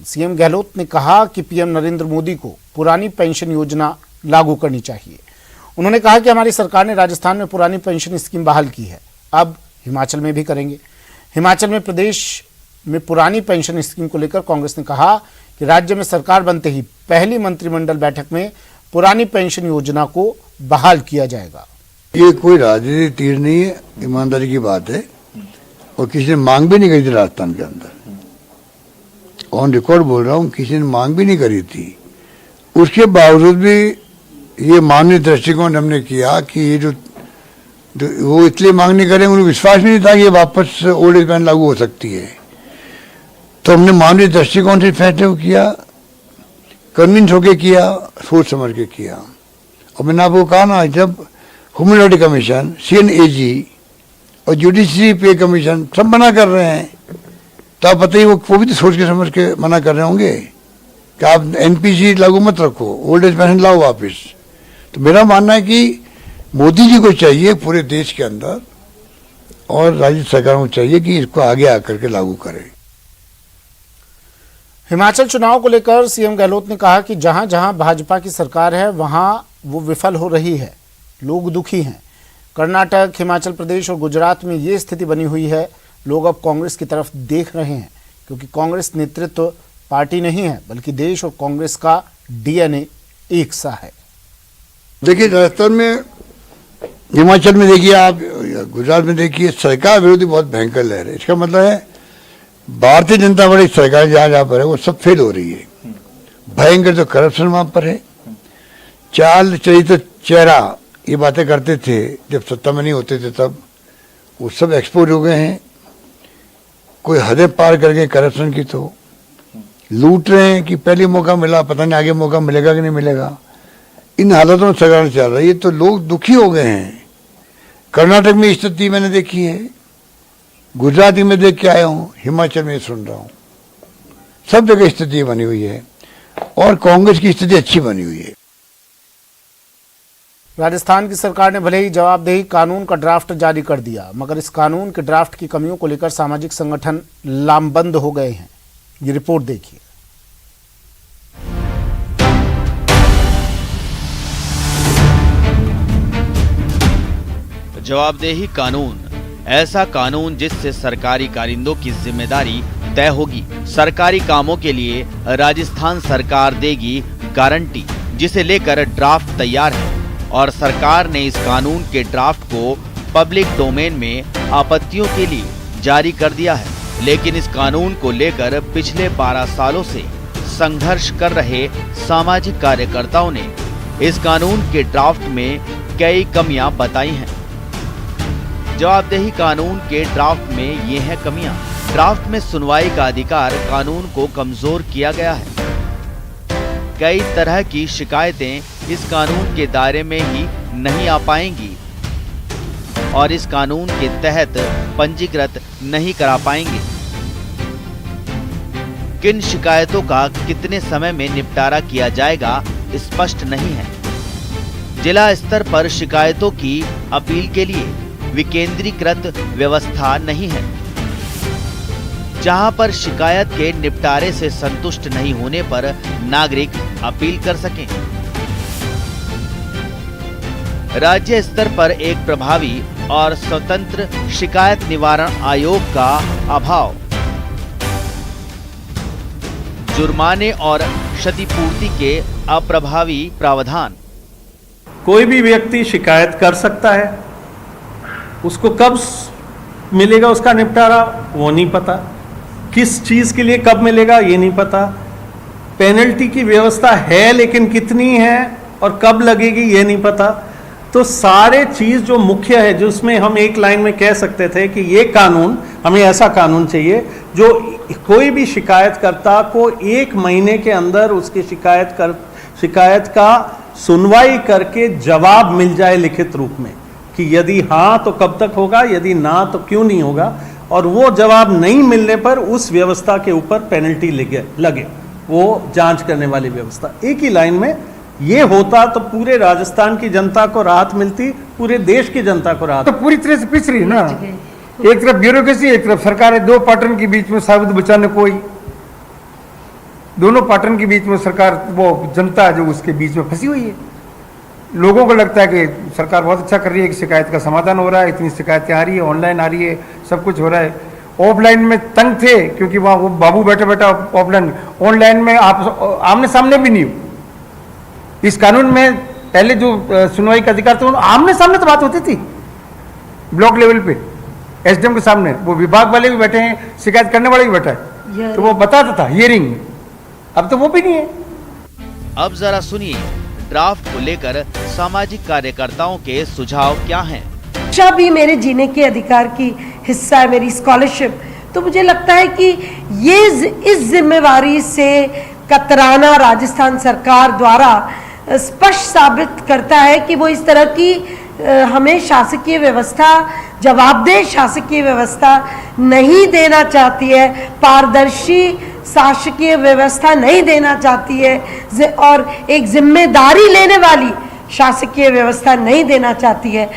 CM Gehlot ने कहा कि पीएम नरेंद्र मोदी को पुरानी पेंशन योजना लागू करनी चाहिए। उन्होंने कहा कि हमारी सरकार ने राजस्थान में पुरानी पेंशन स्कीम बहाल की है, अब हिमाचल में भी करेंगे। हिमाचल में प्रदेश में पुरानी पेंशन स्कीम को लेकर कांग्रेस ने कहा कि राज्य में सरकार बनते ही पहली मंत्रिमंडल बैठक में पुरानी पेंशन योजना को बहाल किया जाएगा। ये कोई राजनीतिक तीर नहीं है, ईमानदारी की बात है और किसी ने मांग भी नहीं करी थी राजस्थान के अंदर। ऑन रिकॉर्ड बोल रहा हूँ, किसी ने मांग भी नहीं करी थी। उसके बावजूद भी ये मानवीय दृष्टिकोण हमने किया कि ये जो वो इसलिए मांग नहीं करें, उन्हें विश्वास नहीं था कि ये वापस ओल्ड एज पेंशन लागू हो सकती है। तो हमने मानवीय दृष्टिकोण से फैसले किया, कन्विंस होके किया, सोच समझ के किया। और मैंने आपको कहा ना, जब ह्यूमन राइट कमीशन, CNAG और जुडिशरी पे कमीशन सब मना कर रहे हैं, तो आप बताइए वो भी तो सोच के समझ के मना कर रहे होंगे कि आप NPC लागू मत रखो, ओल्ड एज पेंशन लाओ वापिस। तो मेरा मानना है कि मोदी जी को चाहिए पूरे देश के अंदर और राज्य सरकारों को चाहिए कि इसको आगे आकर के लागू करें। हिमाचल चुनाव को लेकर सीएम गहलोत ने कहा कि जहां जहां भाजपा की सरकार है वहां वो विफल हो रही है, लोग दुखी हैं। कर्नाटक, हिमाचल प्रदेश और गुजरात में ये स्थिति बनी हुई है। लोग अब कांग्रेस की तरफ देख रहे हैं क्योंकि कांग्रेस नेतृत्व पार्टी नहीं है बल्कि देश और कांग्रेस का DNA एक सा है। देखिए, राजस्थान में, हिमाचल में देखिए आप, गुजरात में देखिए, सरकार विरोधी बहुत भयंकर लहर है। इसका मतलब है भारतीय जनता पार्टी सरकार जहां जहां पर है वो सब फेल हो रही है। भयंकर तो करप्शन वहां पर है, चाल चरित्र चेहरा ये बातें करते थे जब सत्ता में नहीं होते थे, तब वो सब एक्सपोज हो गए हैं। कोई हदें पार कर गए करप्शन की, तो लूट रहे हैं कि पहले मौका मिला, पता नहीं आगे मौका मिलेगा कि नहीं मिलेगा। इन हालातों में सरकार चल रही है तो लोग दुखी हो गए हैं। कर्नाटक में स्थिति मैंने देखी है, गुजरात में देख के आया हूँ, हिमाचल में सुन रहा हूँ, सब जगह स्थिति बनी हुई है और कांग्रेस की स्थिति अच्छी बनी हुई है। राजस्थान की सरकार ने भले ही जवाबदेही कानून का ड्राफ्ट जारी कर दिया, मगर इस कानून के ड्राफ्ट की कमियों को लेकर सामाजिक संगठन लामबंद हो गए हैं। ये रिपोर्ट देखिए। जवाबदेही कानून, ऐसा कानून जिससे सरकारी कारिंदों की जिम्मेदारी तय होगी। सरकारी कामों के लिए राजस्थान सरकार देगी गारंटी, जिसे लेकर ड्राफ्ट तैयार है और सरकार ने इस कानून के ड्राफ्ट को पब्लिक डोमेन में आपत्तियों के लिए जारी कर दिया है। लेकिन इस कानून को लेकर पिछले 12 सालों से संघर्ष कर रहे सामाजिक कार्यकर्ताओं ने इस कानून के ड्राफ्ट में कई कमियां बताई हैं। जवाबदेही कानून के ड्राफ्ट में ये हैं कमियां। ड्राफ्ट में सुनवाई का अधिकार कानून को कमजोर किया गया है। कई तरह की शिकायतें इस कानून के दायरे में ही नहीं आ पाएंगी और इस कानून के तहत पंजीकृत नहीं करा पाएंगे। किन शिकायतों का कितने समय में निपटारा किया जाएगा स्पष्ट नहीं है। जिला स्तर पर शिकायतों की अपील के लिए विकेंद्रीकृत व्यवस्था नहीं है, जहां पर शिकायत के निपटारे से संतुष्ट नहीं होने पर नागरिक अपील कर सकें। राज्य स्तर पर एक प्रभावी और स्वतंत्र शिकायत निवारण आयोग का अभाव, जुर्माने और क्षतिपूर्ति के अप्रभावी प्रावधान। कोई भी व्यक्ति शिकायत कर सकता है, उसको कब मिलेगा उसका निपटारा वो नहीं पता, किस चीज के लिए कब मिलेगा ये नहीं पता, पेनल्टी की व्यवस्था है लेकिन कितनी है और कब लगेगी ये नहीं पता। तो सारे चीज जो मुख्य है, जिसमें हम एक लाइन में कह सकते थे कि ये कानून, हमें ऐसा कानून चाहिए जो कोई भी शिकायतकर्ता को 1 महीने के अंदर उसकी शिकायत का सुनवाई करके जवाब मिल जाए लिखित रूप में कि यदि हाँ तो कब तक होगा, यदि ना तो क्यों नहीं होगा, और वो जवाब नहीं मिलने पर उस व्यवस्था के ऊपर पेनल्टी लगे, वो जांच करने वाली व्यवस्था। एक ही लाइन में ये होता तो पूरे राजस्थान की जनता को राहत मिलती, पूरे देश की जनता को राहत। तो पूरी तरह से पिछड़ी ना, एक तरफ ब्यूरोक्रेसी, एक तरफ सरकार है, 2 पैटर्न के बीच में साबित बचाने कोई दोनों पार्टन के बीच में सरकार, वो जनता जो उसके बीच में फंसी हुई है। लोगों को लगता है कि सरकार बहुत अच्छा कर रही है कि शिकायत का समाधान हो रहा है, इतनी शिकायतें आ रही है, ऑनलाइन आ रही है, सब कुछ हो रहा है। ऑफलाइन में तंग थे क्योंकि वहाँ वो बाबू बैठे बैठा ऑफलाइन, ऑनलाइन में आप आमने सामने भी नहीं हो। इस कानून में पहले जो सुनवाई का अधिकार था आमने सामने तो बात होती थी, ब्लॉक लेवल पे एसडीएम के सामने, वो विभाग वाले भी बैठे हैं, शिकायत करने वाले भी बैठा है, तो वो बताता था हियरिंग। अब तो वो भी नहीं है। अब जरा सुनिए ड्राफ्ट को लेकर सामाजिक कार्यकर्ताओं के सुझाव क्या हैं। शिक्षा भी मेरे जीने के अधिकार की हिस्सा है, मेरी स्कॉलरशिप। तो मुझे लगता है कि ये इस जिम्मेवारी से कतराना राजस्थान सरकार द्वारा स्पष्ट साबित करता है कि वो इस तरह की हमें शासकीय व्यवस्था, जवाबदेह शासकीय व्यवस्था नहीं देना चाहती है, पारदर्शी शासकीय व्यवस्था नहीं देना चाहती है और एक जिम्मेदारी लेने वाली शासकीय व्यवस्था नहीं देना चाहती है,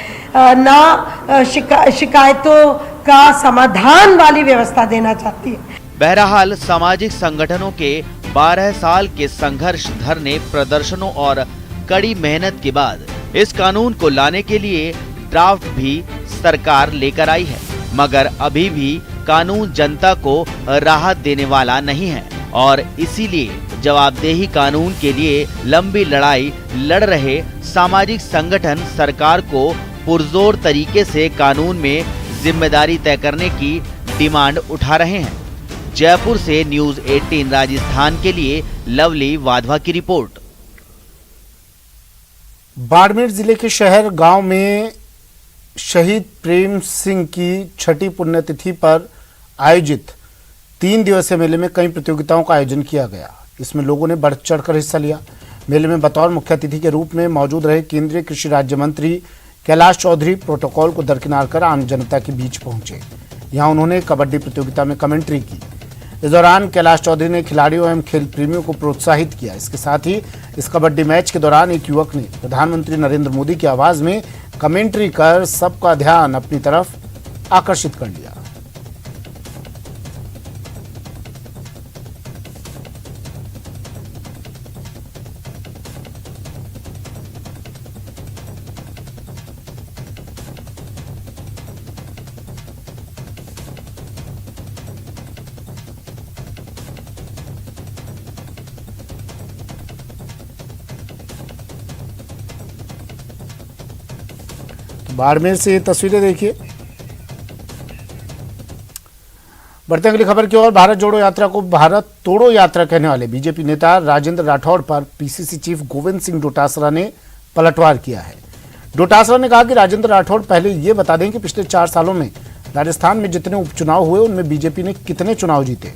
ना शिकायतों का समाधान वाली व्यवस्था देना चाहती है। बहरहाल सामाजिक संगठनों के 12 साल के संघर्ष, धरने, प्रदर्शनों और कड़ी मेहनत के बाद इस कानून को लाने के लिए ड्राफ्ट भी सरकार लेकर आई है, मगर अभी भी कानून जनता को राहत देने वाला नहीं है और इसीलिए जवाबदेही कानून के लिए लंबी लड़ाई लड़ रहे सामाजिक संगठन सरकार को पुरजोर तरीके से कानून में जिम्मेदारी तय करने की डिमांड उठा रहे हैं। जयपुर से न्यूज़ 18 राजस्थान के लिए लवली वाधवा की रिपोर्ट। बाड़मेर जिले के शहर गांव में शहीद प्रेम सिंह की छठी पुण्यतिथि पर आयोजित 3 दिवसीय मेले में कई प्रतियोगिताओं का आयोजन किया गया। इसमें लोगों ने बढ़ चढ़कर हिस्सा लिया। मेले में बतौर मुख्य अतिथि के रूप में मौजूद रहे केंद्रीय कृषि राज्य मंत्री कैलाश चौधरी प्रोटोकॉल को दरकिनार कर आम जनता के बीच पहुंचे। यहां उन्होंने कबड्डी प्रतियोगिता में कमेंट्री की। इस दौरान कैलाश चौधरी ने खिलाड़ियों एवं खेल प्रेमियों को प्रोत्साहित किया। इसके साथ ही इस कबड्डी मैच के दौरान एक युवक ने प्रधानमंत्री नरेंद्र मोदी की आवाज में कमेंट्री कर सबका ध्यान अपनी तरफ आकर्षित कर लिया। बाड़मेर से ये तस्वीरें देखिए। बढ़ते अगली खबर की ओर। भारत जोड़ो यात्रा को भारत तोड़ो यात्रा कहने वाले बीजेपी नेता राजेंद्र राठौड़ पर पीसीसी चीफ गोविंद सिंह डोटासरा ने पलटवार किया है। डोटासरा ने कहा कि राजेंद्र राठौड़ पहले ये बता दें कि पिछले 4 सालों में राजस्थान में जितने उपचुनाव हुए उनमें बीजेपी ने कितने चुनाव जीते।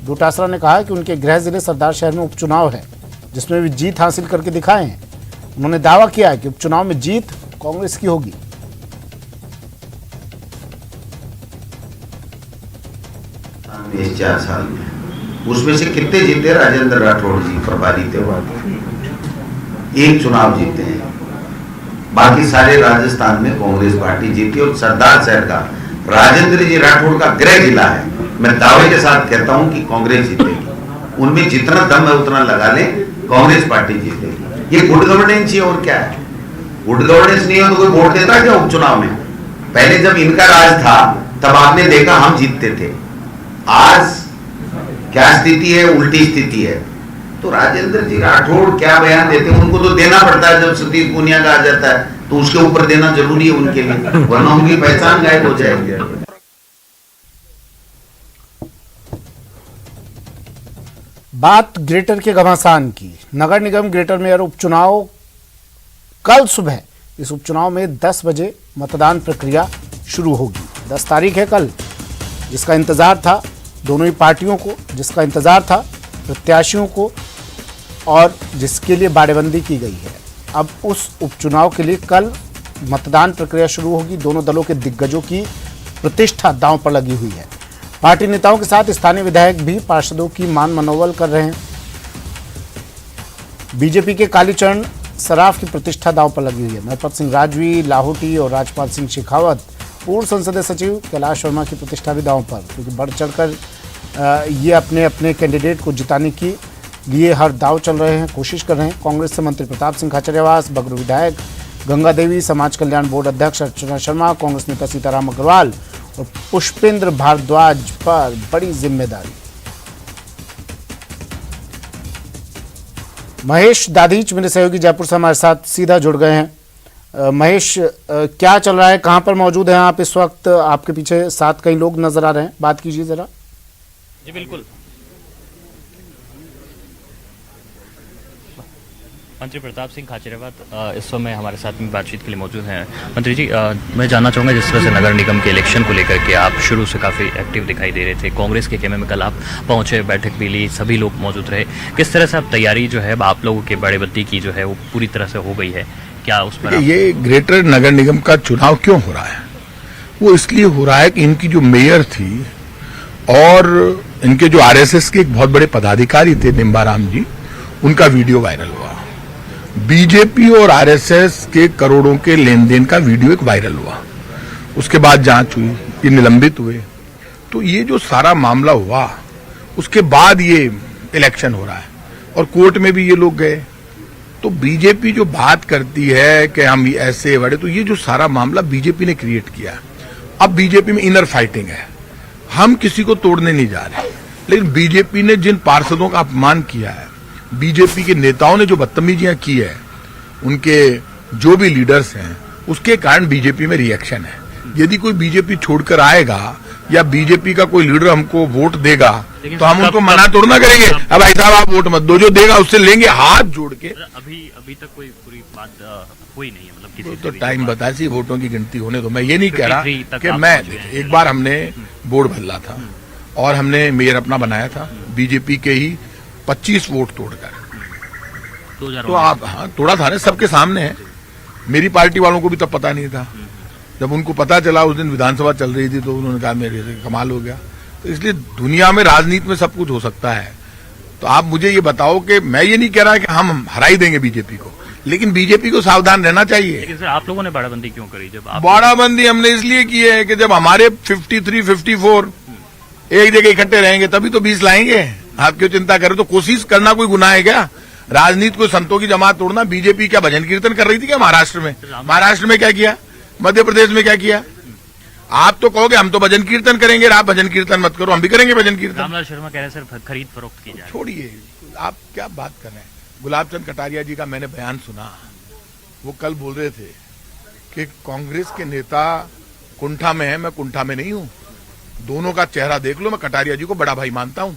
डोटासरा ने कहा कि उनके गृह जिले सरदार शहर में उपचुनाव है जिसमें भी जीत हासिल करके दिखाए हैं। उन्होंने दावा किया है कि उपचुनाव में जीत कांग्रेस की होगी। इस 4 साल में उसमें से कितने जीते राजेंद्र राठौड़ जी प्रभारी थे, एक चुनाव जीते हैं, बाकी सारे राजस्थान में कांग्रेस पार्टी जीती। और सरदार शहर का राजेंद्र जी राठौड़ का गृह जिला है, मैं दावे के साथ कहता हूं कि कांग्रेस जीतेगी। उनमें जितना दम है उतना लगा ले, कांग्रेस पार्टी जीतेगी। ये गुड गवर्नेंस ही, और क्या है। गुड गवर्नेंस नहीं हो तो कोई वोट देता क्या उपचुनाव में? पहले जब इनका राज था तब आपने देखा हम जीतते थे। आज क्या स्थिति है? उल्टी स्थिति है। तो राजेंद्र जी राठौड़ क्या बयान देते हैं, उनको तो देना पड़ता है। जब सतीश पूनिया का आ जाता है तो उसके ऊपर देना जरूरी है उनके लिए, वरना उनकी पहचान गायब हो जाएगी। बात ग्रेटर के घमासान की। नगर निगम ग्रेटर मेयर उपचुनाव कल सुबह। इस उपचुनाव में 10 बजे मतदान प्रक्रिया शुरू होगी। 10 तारीख है कल, जिसका इंतजार था दोनों ही पार्टियों को, जिसका इंतजार था प्रत्याशियों को और जिसके लिए बाड़ेबंदी की गई है। अब उस उपचुनाव के लिए कल मतदान प्रक्रिया शुरू होगी। दोनों दलों के दिग्गजों की प्रतिष्ठा दांव पर लगी हुई है। पार्टी नेताओं के साथ स्थानीय विधायक भी पार्षदों की मान मनोबल कर रहे हैं। बीजेपी के कालीचरण सराफ की प्रतिष्ठा दांव पर लगी हुई है। नरपत सिंह राजवी, लाहौटी और राजपाल सिंह शेखावत, पूर्व संसदीय सचिव कैलाश वर्मा की प्रतिष्ठा भी दांव पर, क्योंकि बढ़ चढ़कर ये अपने अपने कैंडिडेट को जिताने की लिए हर दाव चल रहे हैं, कोशिश कर रहे हैं। कांग्रेस से मंत्री प्रताप सिंह खाचरियावास, बगरू विधायक गंगा देवी, समाज कल्याण बोर्ड अध्यक्ष अर्चना शर्मा, कांग्रेस नेता सीताराम अग्रवाल और पुष्पेंद्र भारद्वाज पर बड़ी जिम्मेदारी। महेश दाधीच मेरे सहयोगी जयपुर से हमारे साथ सीधा जुड़ गए हैं। महेश, क्या चल रहा है, कहां पर मौजूद हैं आप इस वक्त? आपके पीछे साथ कई लोग नजर आ रहे हैं, बात कीजिए जरा। जी बिल्कुल, मंत्री प्रताप सिंह खाचरियावास इस समय हमारे साथ में बातचीत के लिए मौजूद हैं। मंत्री जी, मैं जानना चाहूँगा, जिस तरह से नगर निगम के इलेक्शन को लेकर के आप शुरू से काफ़ी एक्टिव दिखाई दे रहे थे, कांग्रेस के खेमे में कल आप पहुँचे, बैठक भी ली, सभी लोग मौजूद रहे, किस तरह से अब तैयारी जो है आप लोगों के बड़ेबंदी की जो है वो पूरी तरह से हो गई है, क्या उस पर ये ग्रेटर नगर निगम का चुनाव क्यों हो रहा है? वो इसलिए हो रहा है कि इनकी जो मेयर थी और इनके जो आरएसएस के एक बहुत बड़े पदाधिकारी थे निम्बाराम जी, उनका वीडियो वायरल हुआ। बीजेपी और आरएसएस के करोड़ों के लेन देन का वीडियो एक वायरल हुआ, उसके बाद जांच हुई, ये निलंबित हुए। तो ये जो सारा मामला हुआ उसके बाद ये इलेक्शन हो रहा है और कोर्ट में भी ये लोग गए। तो बीजेपी जो बात करती है कि हम ऐसे बड़े, तो ये जो सारा मामला बीजेपी ने क्रिएट किया। अब बीजेपी में इनर फाइटिंग है, हम किसी को तोड़ने नहीं जा रहे, लेकिन बीजेपी ने जिन पार्षदों का अपमान किया है, बीजेपी के नेताओं ने जो बदतमीजियां की है, उनके जो भी लीडर्स हैं, उसके कारण बीजेपी में रिएक्शन है। यदि कोई बीजेपी छोड़कर आएगा या बीजेपी का कोई लीडर हमको वोट देगा तो हम उनको मना थोड़ा ना करेंगे, अब भाई साहब आप वोट मत दो, जो देगा उससे लेंगे हाथ जोड़ के। अभी तक कोई पूरी बात हुई नहीं है, मतलब किसी तो टाइम बताया सी वोटों की गिनती होने दो। मैं ये नहीं कह रहा कि मैं, एक बार हमने बोर्ड बदला था और हमने मेयर अपना बनाया था बीजेपी के ही 25 वोट तोड़कर। तो आप, हाँ तोड़ा था ना, सबके सामने है। मेरी पार्टी वालों को भी तब पता नहीं था, जब उनको पता चला उस दिन विधानसभा चल रही थी तो उन्होंने कहा मेरे से कमाल हो गया। तो इसलिए दुनिया में राजनीति में सब कुछ हो सकता है। तो आप मुझे ये बताओ कि मैं ये नहीं कह रहा कि हम हरा ही देंगे बीजेपी को, लेकिन बीजेपी को सावधान रहना चाहिए। लेकिन सर आप लोगों ने बाड़ाबंदी क्यों करी? जब बाड़ाबंदी हमने इसलिए की है कि जब हमारे 53, 54 एक जगह इकट्ठे रहेंगे तभी तो 20 लाएंगे। आप क्यों चिंता करें? तो कोशिश करना कोई गुनाह है क्या? राजनीति को संतों की जमात तोड़ना। बीजेपी क्या भजन कीर्तन कर रही थी क्या महाराष्ट्र में? महाराष्ट्र में क्या किया? मध्य प्रदेश में क्या किया? आप तो कहोगे हम तो भजन कीर्तन करेंगे, आप भजन कीर्तन मत करो, हम भी करेंगे भजन कीर्तन। रामलाल शर्मा कह रहे हैं सर खरीद फरोख्त की जाए। छोड़िए, आप क्या बात कर रहे हैं? गुलाब चंद कटारिया जी का मैंने बयान सुना, वो कल बोल रहे थे कि कांग्रेस के नेता कुंठा में है, मैं कुंठा में नहीं हूं। दोनों का चेहरा देख लो, मैं कटारिया जी को बड़ा भाई मानता हूं,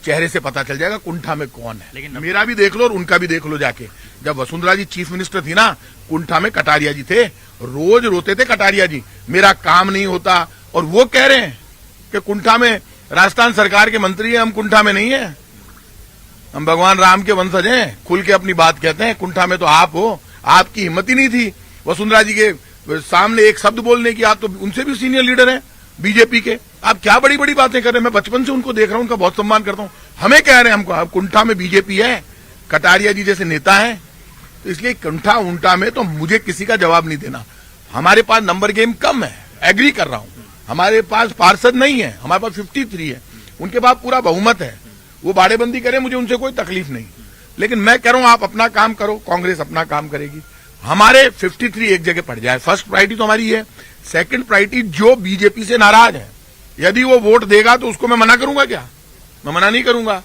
चेहरे से पता चल जाएगा कुंठा में कौन है। लेकिन मेरा भी देख लो और उनका भी देख लो जाके। जब वसुंधरा जी चीफ मिनिस्टर थी ना, कुंठा में कटारिया जी थे, रोज रोते थे कटारिया जी, मेरा काम नहीं होता। और वो कह रहे हैं कि कुंठा में राजस्थान सरकार के मंत्री हैं, हम कुंठा में नहीं है, हम भगवान राम के वंशज हैं, खुल के अपनी बात कहते हैं। कुंठा में तो आप हो, आपकी हिम्मत ही नहीं थी वसुंधरा जी के सामने एक शब्द बोलने की। आप तो उनसे भी सीनियर लीडर हैं बीजेपी के, आप क्या बड़ी बड़ी बातें कर रहे हैं? मैं बचपन से उनको देख रहा हूं, उनका बहुत सम्मान करता हूं। हमें कह रहे हैं हमको कुंठा में बीजेपी है, कटारिया जी जैसे नेता हैं, तो इसलिए कुंठा उंठा में तो मुझे किसी का जवाब नहीं देना। हमारे पास नंबर गेम कम है, एग्री कर रहा हूं। हमारे पास पार्षद नहीं है, हमारे पास 53 है, उनके पास पूरा बहुमत है। वो बाड़ेबंदी करें, मुझे उनसे कोई तकलीफ नहीं, लेकिन मैं कह रहा हूं आप अपना काम करो, कांग्रेस अपना काम करेगी। हमारे 53 एक जगह पड़ जाए, फर्स्ट प्रायोरिटी तो हमारी है। सेकंड प्रायोरिटी जो बीजेपी से नाराज है, यदि वो वोट देगा तो उसको मैं मना करूंगा क्या? मैं मना नहीं करूंगा।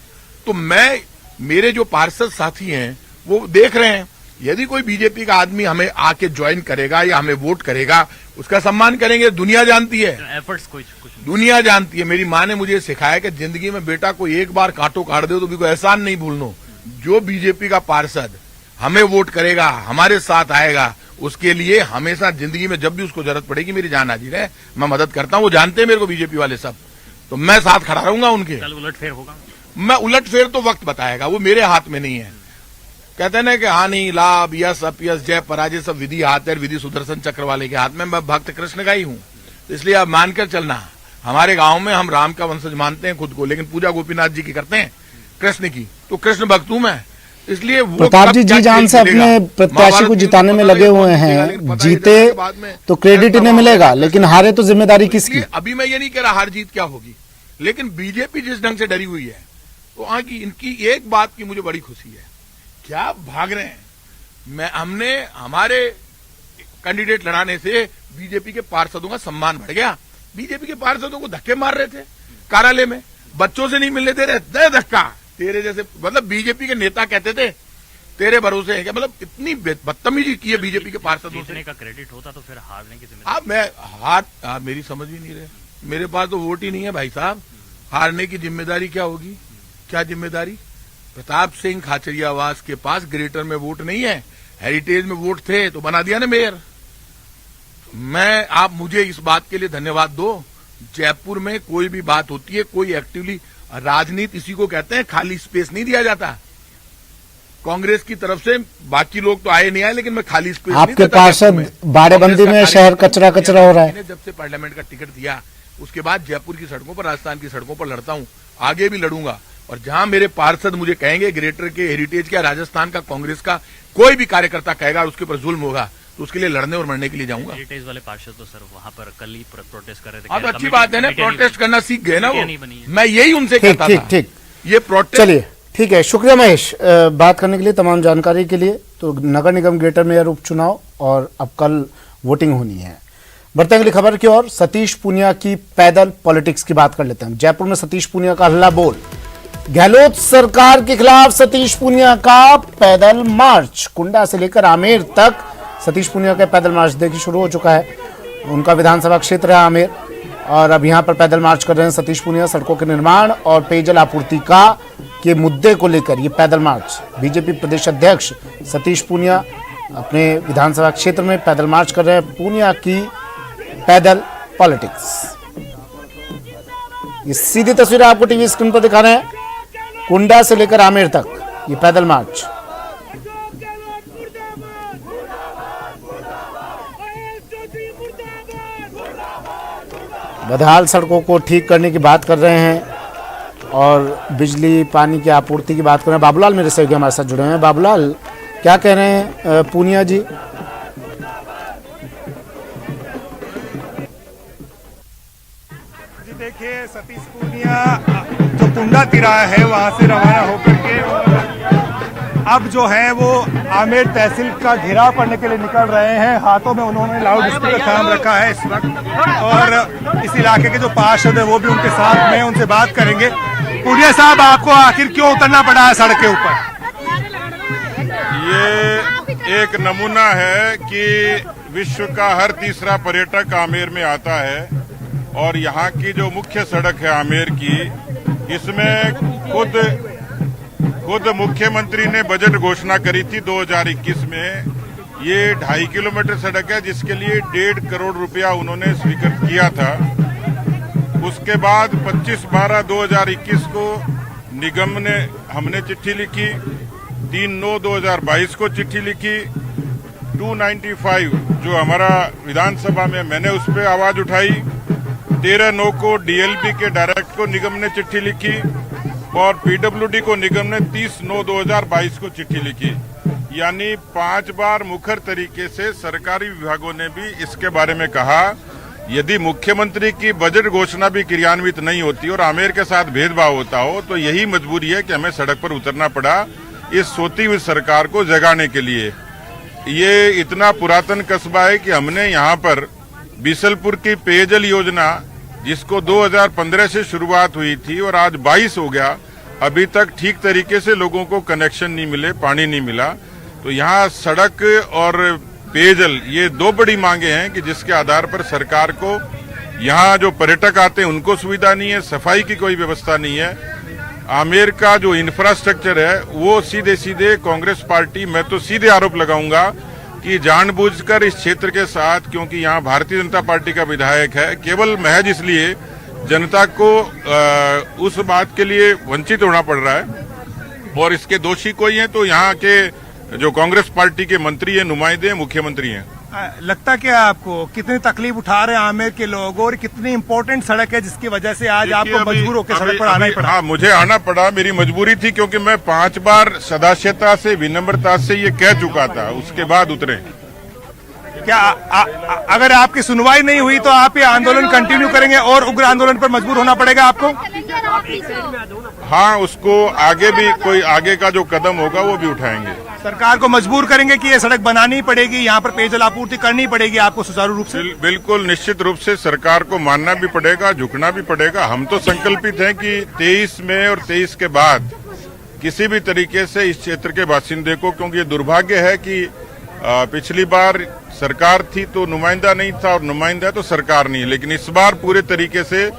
तो मैं, मेरे जो पार्षद साथी हैं वो देख रहे हैं, यदि कोई बीजेपी का आदमी हमें आके ज्वाइन करेगा या हमें वोट करेगा, उसका सम्मान करेंगे। दुनिया जानती है, एफर्ट्स कुछ दुनिया जानती है। मेरी माँ ने मुझे सिखाया कि जिंदगी में बेटा को एक बार कांटो काट दो तो भी कोई एहसान नहीं भूलनो। जो बीजेपी का पार्षद हमें वोट करेगा, हमारे साथ आएगा, उसके लिए हमेशा जिंदगी में जब भी उसको जरूरत पड़ेगी मेरी जान हाजिर है, मैं मदद करता हूं। वो जानते हैं मेरे को बीजेपी वाले सब, तो मैं साथ खड़ा रहूंगा उनके। कल उलटफेर होगा? मैं उलटफेर तो वक्त बताएगा, वो मेरे हाथ में नहीं है। कहते हैं ना कि हानि लाभ यश अपयश जय पराजय सब विधि हाथ है, विधि सुदर्शन चक्र वाले के हाथ में। मैं भक्त कृष्ण का ही हूं, इसलिए आप मानकर चलना। हमारे गांव में हम राम का वंशज मानते हैं खुद को, लेकिन पूजा गोपीनाथ जी की करते हैं, कृष्ण की। तो कृष्ण भक्त हूं मैं, इसलिए वो प्रताप जी जी जान से अपने प्रत्याशी को जिताने में लगे हुए हैं। जीते तो क्रेडिट इन्हें मिलेगा, लेकिन हारे तो जिम्मेदारी किसकी? अभी मैं ये नहीं कह रहा हार जीत क्या होगी, लेकिन बीजेपी जिस ढंग से डरी हुई है, तो वहां की इनकी एक बात की मुझे बड़ी खुशी है, क्या भाग रहे हैं। हमने हमारे कैंडिडेट लड़ाने से बीजेपी के पार्षदों का सम्मान बढ़ गया। बीजेपी के पार्षदों को धक्के मार रहे थे कार्यालय में, बच्चों से नहीं मिलने दे रहे, दे धक्का तेरे जैसे, मतलब बीजेपी के नेता कहते थे तेरे भरोसे है क्या, मतलब इतनी बदतमीजी की है बीजेपी के पार्षदों से। का क्रेडिट होता तो फिर हारने की जिम्मेदारी। आप मेरी समझ भी नहीं रहे, मेरे पास तो वोट ही नहीं है भाई साहब, हारने की जिम्मेदारी क्या होगी, क्या जिम्मेदारी। प्रताप सिंह खाचरियावास के पास ग्रेटर में वोट नहीं है, हेरिटेज में वोट थे तो बना दिया ना मेयर। आप मुझे इस बात के लिए धन्यवाद दो, जयपुर में कोई भी बात होती है, कोई एक्टिवली, राजनीति इसी को कहते हैं, खाली स्पेस नहीं दिया जाता। कांग्रेस की तरफ से बाकी लोग तो आए नहीं आए, लेकिन मैं खाली स्पेस आपके पार्षद बाड़ेबंदी में शहर कचरा कचरा हो रहा है। जब से पार्लियामेंट का टिकट दिया उसके बाद जयपुर की सड़कों पर, राजस्थान की सड़कों पर लड़ता हूं, आगे भी लड़ूंगा। और जहां मेरे पार्षद मुझे कहेंगे ग्रेटर के, हेरिटेज का, राजस्थान का, कांग्रेस का कोई भी कार्यकर्ता कहेगा उसके ऊपर जुल्म होगा, तो उसके लिए लड़ने और मरने के लिए जाऊंगा। हेरिटेज वाले पार्षद तो सर वहां पर कल ही प्रोटेस्ट कर रहे थे। हाँ, तो अच्छी बात है ना, प्रोटेस्ट करना सीख गए ना वो, मैं यही उनसे कहता था। ठीक, ये प्रोटेस्ट। चलिए ठीक है, शुक्रिया महेश बात करने के लिए, तमाम जानकारी के लिए। तो नगर निगम ग्रेटर मेयर उपचुनाव और अब कल वोटिंग होनी है। बढ़ते हैं अगली खबर की ओर। सतीश पूनिया की पैदल पॉलिटिक्स की बात कर लेते हैं। जयपुर में सतीश पूनिया का हल्ला बोल, गहलोत सरकार के खिलाफ सतीश पूनिया का पैदल मार्च। कुंडा से लेकर आमेर तक सतीश पूनिया का पैदल मार्च देखिए शुरू हो चुका है। उनका विधानसभा क्षेत्र है आमेर, और अब यहां पर पैदल मार्च कर रहे हैं सतीश पूनिया। सड़कों के निर्माण और पेयजल आपूर्ति का के मुद्दे को लेकर ये पैदल मार्च। बीजेपी प्रदेश अध्यक्ष सतीश पूनिया अपने विधानसभा क्षेत्र में पैदल मार्च कर रहे हैं। पूनिया की पैदल पॉलिटिक्स, ये सीधी तस्वीरें आपको टीवी स्क्रीन पर दिखा रहे हैं। कुंडा से लेकर आमेर तक ये पैदल मार्च। बदहाल सड़कों को ठीक करने की बात कर रहे हैं और बिजली पानी की आपूर्ति की बात कर रहे हैं। बाबूलाल मेरे सहयोगी हमारे साथ जुड़े हैं। बाबूलाल, क्या कह रहे हैं पूनिया जी? देखिए, सतीश पूनिया जो कुंडा तिराहा है वहां से रवाना होकर के अब जो है वो आमेर तहसील का घेराव करने के लिए निकल रहे हैं। हाथों में उन्होंने लाउड स्पीकर थाम रखा है इस वक्त, और इस इलाके के जो पार्षद है वो भी उनके साथ में, उनसे बात करेंगे। पूनिया साहब, आपको आखिर क्यों उतरना पड़ा है सड़क के ऊपर? ये एक नमूना है कि विश्व का हर तीसरा पर्यटक आमेर में आता है, और यहाँ की जो मुख्य सड़क है आमेर की, इसमें खुद मुख्यमंत्री ने बजट घोषणा करी थी 2021 में। ये 2.5 किलोमीटर सड़क है जिसके लिए 1.5 करोड़ रुपया उन्होंने स्वीकृत किया था। उसके बाद 25/12/2021 को निगम ने, हमने चिट्ठी लिखी, 3/9/2022 को चिट्ठी लिखी, 295 जो हमारा विधानसभा में, मैंने उस पर आवाज उठाई। 13/9 को डीएलपी के डायरेक्टर को निगम ने चिट्ठी लिखी, और पीडब्ल्यूडी को निगम ने 30/9/2022 को चिट्ठी लिखी। यानी 5 बार मुखर तरीके से सरकारी विभागों ने भी इसके बारे में कहा। यदि मुख्यमंत्री की बजट घोषणा भी क्रियान्वित नहीं होती और आमेर के साथ भेदभाव होता हो, तो यही मजबूरी है कि हमें सड़क पर उतरना पड़ा इस सोती हुई सरकार को जगाने के लिए। ये इतना पुरातन कस्बा है कि हमने यहाँ पर बीसलपुर की पेयजल योजना, जिसको 2015 से शुरुआत हुई थी और आज 22 हो गया, अभी तक ठीक तरीके से लोगों को कनेक्शन नहीं मिले, पानी नहीं मिला। तो यहाँ सड़क और पेयजल, ये 2 बड़ी मांगे हैं कि जिसके आधार पर सरकार को, यहाँ जो पर्यटक आते हैं उनको सुविधा नहीं है, सफाई की कोई व्यवस्था नहीं है। आमेर का जो इंफ्रास्ट्रक्चर है वो सीधे सीधे कांग्रेस पार्टी, मैं तो सीधे आरोप लगाऊंगा कि जानबूझकर इस क्षेत्र के साथ, क्योंकि यहाँ भारतीय जनता पार्टी का विधायक है, केवल महज इसलिए जनता को उस बात के लिए वंचित होना पड़ रहा है। और इसके दोषी कोई हैं तो यहाँ के जो कांग्रेस पार्टी के मंत्री हैं, नुमाइंदे हैं, मुख्यमंत्री हैं। लगता क्या है आपको, कितनी तकलीफ उठा रहे हैं आमेर के लोग, और कितनी इम्पोर्टेंट सड़क है जिसके वजह से आज आपको मजबूर होकर सड़क पर आना ही पड़ा? हाँ, मुझे आना पड़ा, मेरी मजबूरी थी, क्योंकि मैं 5 बार सदास्यता से, विनम्रता से ये कह चुका था, उसके बाद उतरे। क्या अगर आपकी सुनवाई नहीं हुई तो आप ये आंदोलन कंटिन्यू करेंगे और उग्र आंदोलन पर मजबूर होना पड़ेगा आपको? हाँ, उसको आगे भी कोई आगे का जो कदम होगा वो भी उठाएंगे। सरकार को मजबूर करेंगे कि ये सड़क बनानी पड़ेगी, यहाँ पर पेयजल आपूर्ति करनी पड़ेगी आपको सुचारू रूप से? बिल्कुल, निश्चित रूप से सरकार को मानना भी पड़ेगा, झुकना भी पड़ेगा। हम तो संकल्पित हैं कि 23 में और 23 के बाद किसी भी तरीके से इस क्षेत्र के बासिंदे को, क्योंकि ये दुर्भाग्य है कि पिछली बार सरकार थी तो नुमाइंदा नहीं था और नुमाइंदा है तो सरकार नहीं है, लेकिन इस बार पूरे तरीके से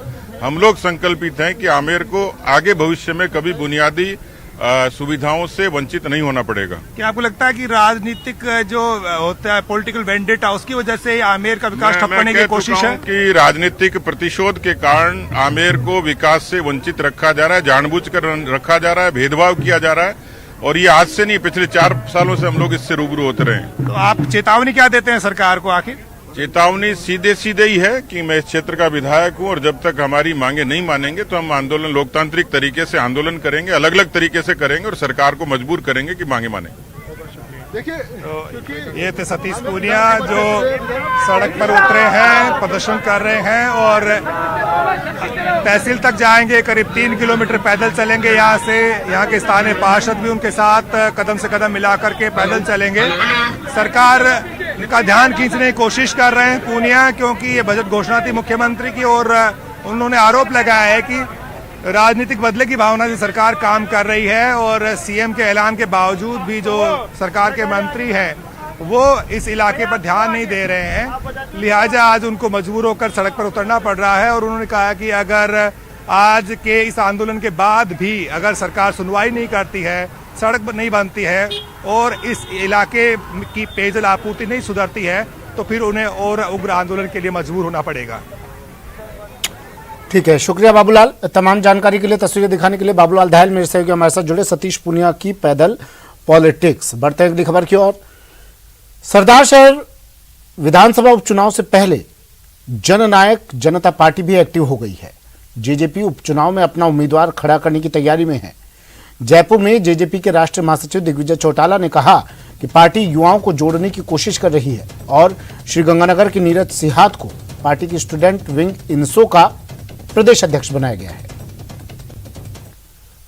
हम लोग संकल्पित हैं कि आमेर को आगे भविष्य में कभी बुनियादी सुविधाओं से वंचित नहीं होना पड़ेगा। क्या आपको लगता है कि राजनीतिक जो होता है पॉलिटिकल वेंडेटा, उसकी वजह से आमेर का विकास ठप करने की कोशिश है? कि राजनीतिक प्रतिशोध के कारण आमेर को विकास से वंचित रखा जा रहा है, जानबूझकर रखा जा रहा है, भेदभाव किया जा रहा है, और ये आज से नहीं, पिछले 4 सालों से हम लोग इससे रूबरू होते रहे हैं। तो आप चेतावनी क्या देते हैं सरकार को? आखिर चेतावनी सीधे ही है कि मैं इस क्षेत्र का विधायक हूं और जब तक हमारी मांगे नहीं मानेंगे तो हम आंदोलन लोकतांत्रिक तरीके से आंदोलन करेंगे, अलग अलग तरीके से करेंगे और सरकार को मजबूर करेंगे कि मांगे माने। देखिए, तो ये थे सतीश पूनिया जो सड़क पर उतरे हैं, प्रदर्शन कर रहे हैं और तहसील तक जाएंगे। करीब 3 किलोमीटर पैदल चलेंगे यहाँ से। यहाँ के स्थानीय पार्षद भी उनके साथ कदम से कदम मिलाकर के पैदल चलेंगे। सरकार का ध्यान खींचने की कोशिश कर रहे हैं पूनिया, क्योंकि ये बजट घोषणा थी मुख्यमंत्री की और उन्होंने आरोप लगाया है कि राजनीतिक बदले की भावना से सरकार काम कर रही है और सीएम के ऐलान के बावजूद भी जो सरकार के मंत्री हैं वो इस इलाके पर ध्यान नहीं दे रहे हैं। लिहाजा आज उनको मजबूर होकर सड़क पर उतरना पड़ रहा है और उन्होंने कहा कि अगर आज के इस आंदोलन के बाद भी अगर सरकार सुनवाई नहीं करती है, सड़क नहीं बनती है और इस इलाके की पेयजल आपूर्ति नहीं सुधरती है तो फिर उन्हें और उग्र आंदोलन के लिए मजबूर होना पड़ेगा। ठीक है, शुक्रिया बाबूलाल। तमाम जानकारी के लिए, तस्वीरें दिखाने के लिए बाबूलाल दहल मेरे सहयोगी हमारे साथ जुड़े। सतीश पूनिया की पैदल पॉलिटिक्स। बढ़ते हैं अगली खबर की ओर। सरदार शहर विधानसभा उपचुनाव से पहले जननायक जनता पार्टी भी एक्टिव हो गई है। जेजेपी उपचुनाव में अपना उम्मीदवार खड़ा करने की तैयारी में है। जयपुर में जेजेपी के राष्ट्रीय महासचिव दिग्विजय चौटाला ने कहा कि पार्टी युवाओं को जोड़ने की कोशिश कर रही है और श्रीगंगानगर की नीरज सिहात को पार्टी की स्टूडेंट विंग इनसो का प्रदेश अध्यक्ष बनाया गया है।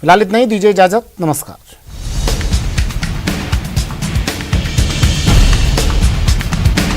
फिलहाल इतना ही, दीजिए इजाजत, नमस्कार।